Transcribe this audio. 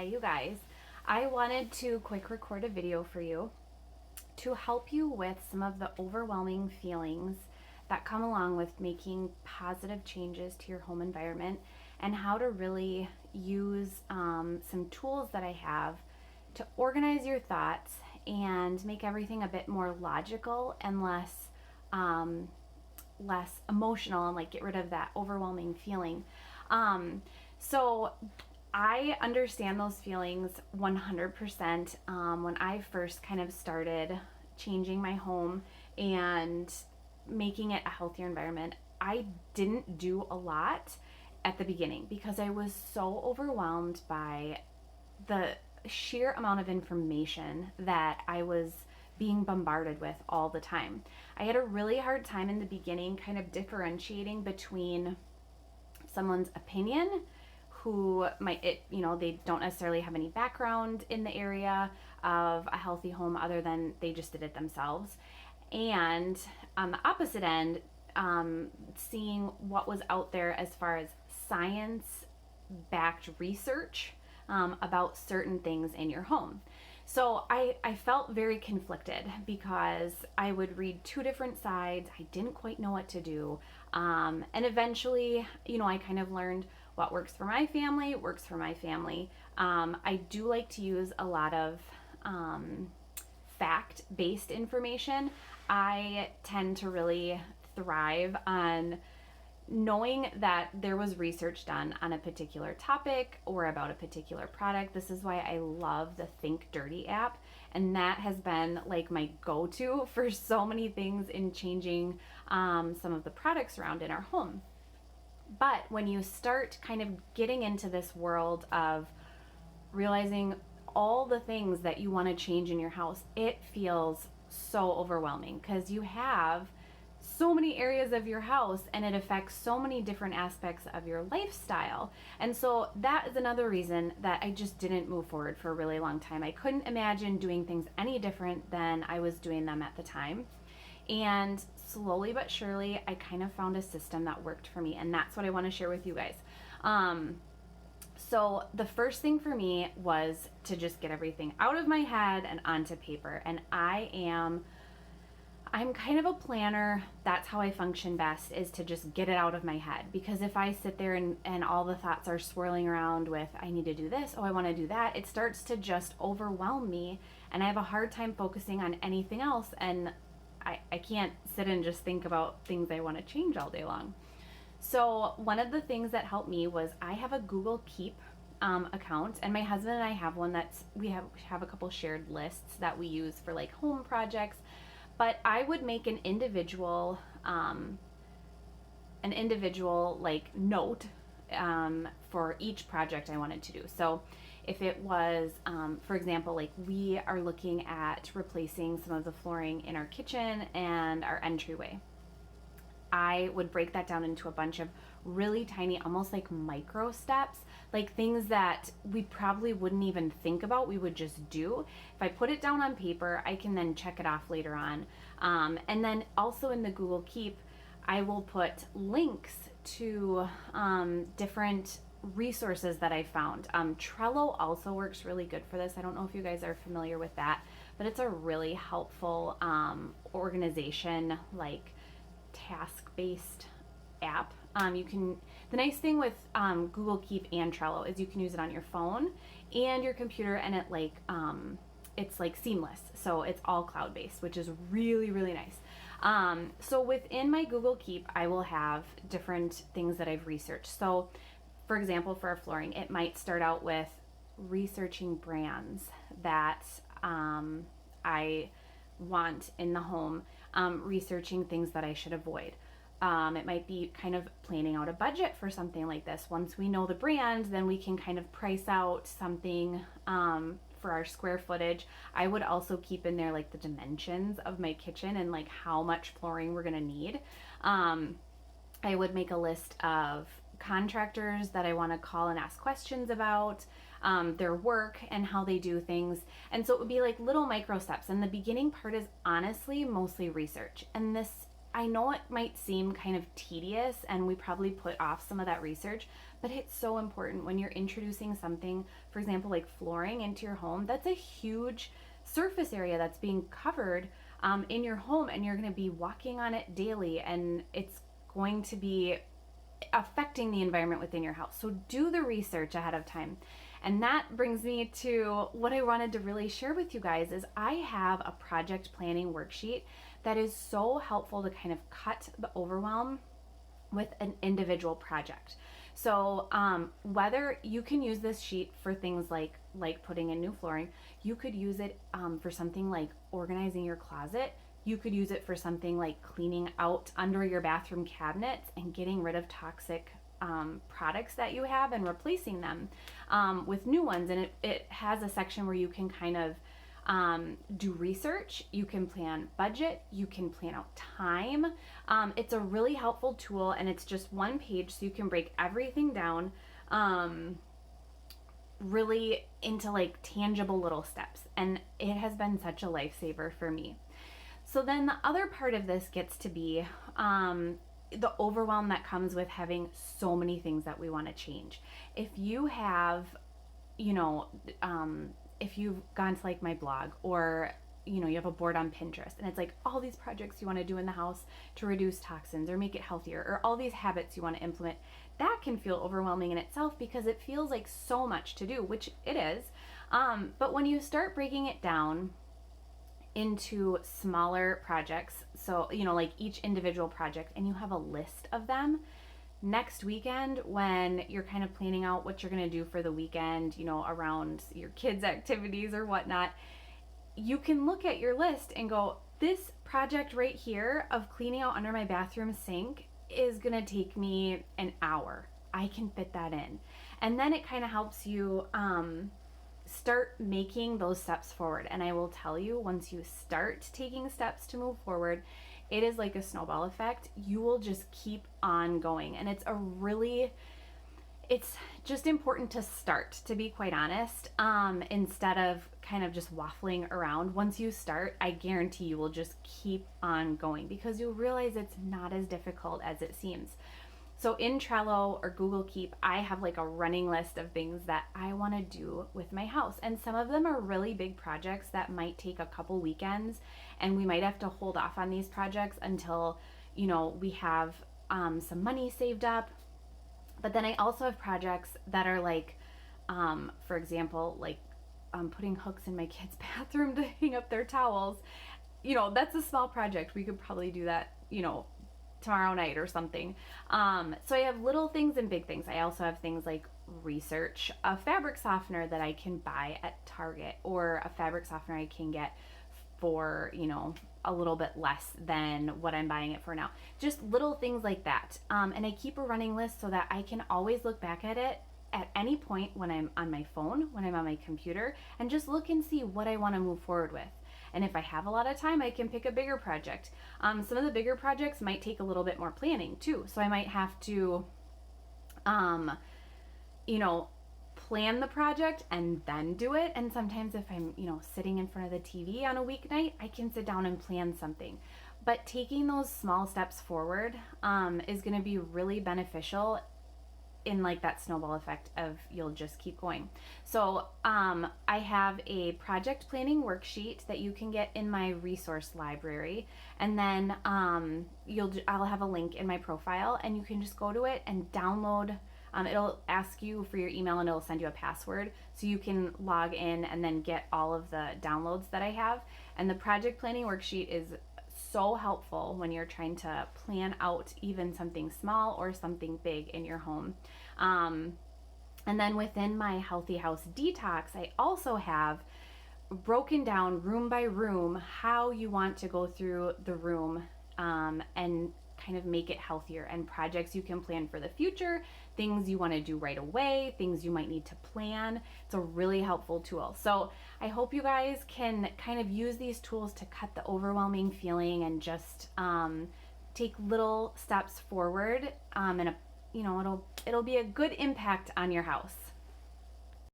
Hi, you guys. I wanted to quick record a video for you to help you with some of the overwhelming feelings that come along with making positive changes to your home environment and how to really use some tools that I have to organize your thoughts and make everything a bit more logical and less emotional and like get rid of that overwhelming feeling. So I understand those feelings 100%. When I first kind of started changing my home and making it a healthier environment, I didn't do a lot at the beginning because I was so overwhelmed by the sheer amount of information that I was being bombarded with all the time. I had a really hard time in the beginning kind of differentiating between someone's opinion who might they don't necessarily have any background in the area of a healthy home other than they just did it themselves, and on the opposite end, seeing what was out there as far as science backed research about certain things in your home. So I felt very conflicted because I would read two different sides. I didn't quite know what to do. And eventually, I kind of learned what works for my family, works for my family. I do like to use a lot of fact-based information. I tend to really thrive on knowing that there was research done on a particular topic or about a particular product. This is why I love the Think Dirty app, and that has been like my go-to for so many things in changing some of the products around in our home. But when you start kind of getting into this world of realizing all the things that you want to change in your house, it feels so overwhelming because you have so many areas of your house and it affects so many different aspects of your lifestyle. And so that is another reason that I just didn't move forward for a really long time. I couldn't imagine doing things any different than I was doing them at the time. And slowly but surely, I kind of found a system that worked for me, and that's what I want to share with you guys. So the first thing for me was to just get everything out of my head and onto paper. And I'm kind of a planner. That's how I function best, is to just get it out of my head. Because if I sit there and all the thoughts are swirling around with, I need to do this, oh, I want to do that, it starts to just overwhelm me. And I have a hard time focusing on anything else. And I can't sit and just think about things I want to change all day long. So one of the things that helped me was I have a Google Keep account, and my husband and I have one that's we have a couple shared lists that we use for like home projects. But I would make an individual like note for each project I wanted to do. So if it was, for example, like we are looking at replacing some of the flooring in our kitchen and our entryway, I would break that down into a bunch of really tiny, almost like micro steps, like things that we probably wouldn't even think about, we would just do. If I put it down on paper, I can then check it off later on. And then also in the Google Keep, I will put links to different resources that I found. Trello also works really good for this. I don't know if you guys are familiar with that, but it's a really helpful organization, like task-based app. The nice thing with Google Keep and Trello is you can use it on your phone and your computer, and it's like seamless. So it's all cloud-based, which is really, really nice. So within my Google Keep, I will have different things that I've researched. So for example, for our flooring, it might start out with researching brands that I want in the home, researching things that I should avoid. It might be kind of planning out a budget for something like this. Once we know the brand, then we can kind of price out something for our square footage. I would also keep in there like the dimensions of my kitchen and like how much flooring we're gonna need. I would make a list of contractors that I want to call and ask questions about their work and how they do things. And so it would be like little micro steps. And the beginning part is honestly mostly research. And this I know it might seem kind of tedious and we probably put off some of that research, but it's so important when you're introducing something, for example, like flooring into your home. That's a huge surface area that's being covered in your home, and you're going to be walking on it daily, and it's going to be affecting the environment within your house. So do the research ahead of time. And that brings me to what I wanted to really share with you guys is I have a project planning worksheet that is so helpful to kind of cut the overwhelm with an individual project. So whether you can use this sheet for things like putting in new flooring, you could use it for something like organizing your closet. You could use it for something like cleaning out under your bathroom cabinets and getting rid of toxic products that you have and replacing them with new ones. And it has a section where you can kind of do research, you can plan budget, you can plan out time. It's a really helpful tool, and it's just one page, so you can break everything down really into like tangible little steps. And it has been such a lifesaver for me. So then the other part of this gets to be the overwhelm that comes with having so many things that we want to change. If you have, if you've gone to like my blog, or you have a board on Pinterest and it's like all these projects you want to do in the house to reduce toxins or make it healthier, or all these habits you want to implement, that can feel overwhelming in itself because it feels like so much to do, which it is. But when you start breaking it down into smaller projects, so like each individual project, and you have a list of them, next weekend when you're kind of planning out what you're going to do for the weekend, around your kids' activities or whatnot, you can look at your list and go, this project right here of cleaning out under my bathroom sink is going to take me an hour. I can fit that in. And then it kind of helps you start making those steps forward. And I will tell you, once you start taking steps to move forward, it is like a snowball effect. You will just keep on going. And it's just important to start, to be quite honest, instead of kind of just waffling around. Once you start, I guarantee you will just keep on going because you'll realize it's not as difficult as it seems. So in Trello or Google Keep, I have like a running list of things that I want to do with my house. And some of them are really big projects that might take a couple weekends, and we might have to hold off on these projects until, we have some money saved up. But then I also have projects that are like, for example, like putting hooks in my kids' bathroom to hang up their towels. That's a small project. We could probably do that, tomorrow night or something. So I have little things and big things. I also have things like research a fabric softener that I can buy at Target, or a fabric softener I can get for, a little bit less than what I'm buying it for now. Just little things like that. And I keep a running list so that I can always look back at it at any point when I'm on my phone, when I'm on my computer, and just look and see what I want to move forward with. And if I have a lot of time, I can pick a bigger project. Some of the bigger projects might take a little bit more planning too. So I might have to, plan the project and then do it. And sometimes if I'm, sitting in front of the TV on a weeknight, I can sit down and plan something. But taking those small steps forward is going to be really beneficial in like that snowball effect of you'll just keep going. So I have a project planning worksheet that you can get in my resource library, and then I'll have a link in my profile, and you can just go to it and download. It'll ask you for your email, and it'll send you a password so you can log in and then get all of the downloads that I have. And the project planning worksheet is so helpful when you're trying to plan out even something small or something big in your home. And then within my Healthy House Detox, I also have broken down room by room how you want to go through the room and kind of make it healthier, and projects you can plan for the future, things you want to do right away, things you might need to plan. It's a really helpful tool. So I hope you guys can kind of use these tools to cut the overwhelming feeling and just take little steps forward, and it'll be a good impact on your house.